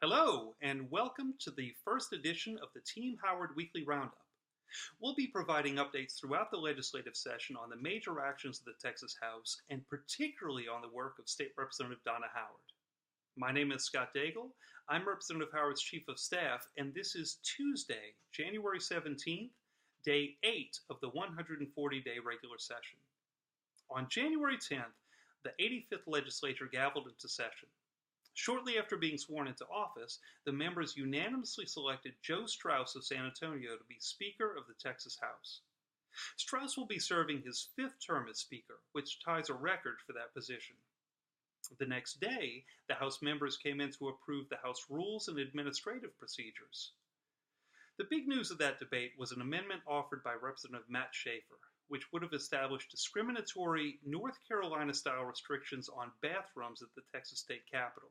Hello, and welcome to the first edition of the Team Howard Weekly Roundup. We'll be providing updates throughout the legislative session on the major actions of the Texas House, and particularly on the work of State Representative Donna Howard. My name is Scott Daigle. I'm Representative Howard's Chief of Staff, and this is Tuesday, January 17th, Day 8 of the 140-day regular session. On January 10th, the 85th legislature gavelled into session. Shortly after being sworn into office, the members unanimously selected Joe Straus of San Antonio to be Speaker of the Texas House. Straus will be serving his fifth term as Speaker, which ties a record for that position. The next day, the House members came in to approve the House Rules and Administrative Procedures. The big news of that debate was an amendment offered by Representative Matt Schaefer, which would have established discriminatory North Carolina-style restrictions on bathrooms at the Texas State Capitol.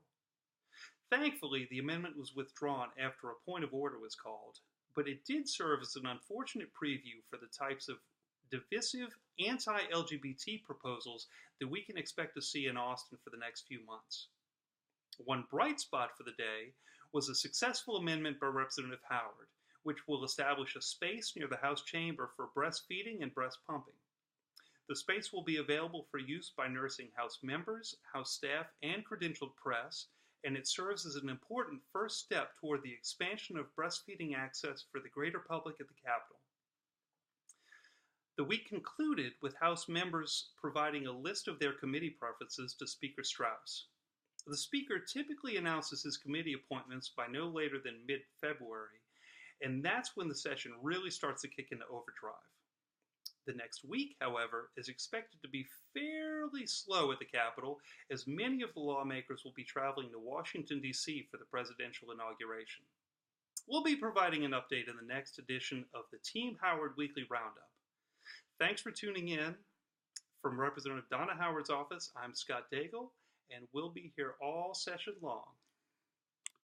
Thankfully, the amendment was withdrawn after a point of order was called, but it did serve as an unfortunate preview for the types of divisive anti-LGBT proposals that we can expect to see in Austin for the next few months. One bright spot for the day was a successful amendment by Representative Howard, which will establish a space near the House chamber for breastfeeding and breast pumping. The space will be available for use by nursing House members, House staff, and credentialed press, and it serves as an important first step toward the expansion of breastfeeding access for the greater public at the Capitol. The week concluded with House members providing a list of their committee preferences to Speaker Straus. The Speaker typically announces his committee appointments by no later than mid-February, and that's when the session really starts to kick into overdrive. The next week, however, is expected to be fairly slow at the Capitol, as many of the lawmakers will be traveling to Washington, D.C. for the presidential inauguration. We'll be providing an update in the next edition of the Team Howard Weekly Roundup. Thanks for tuning in. From Representative Donna Howard's office, I'm Scott Daigle, and we'll be here all session long.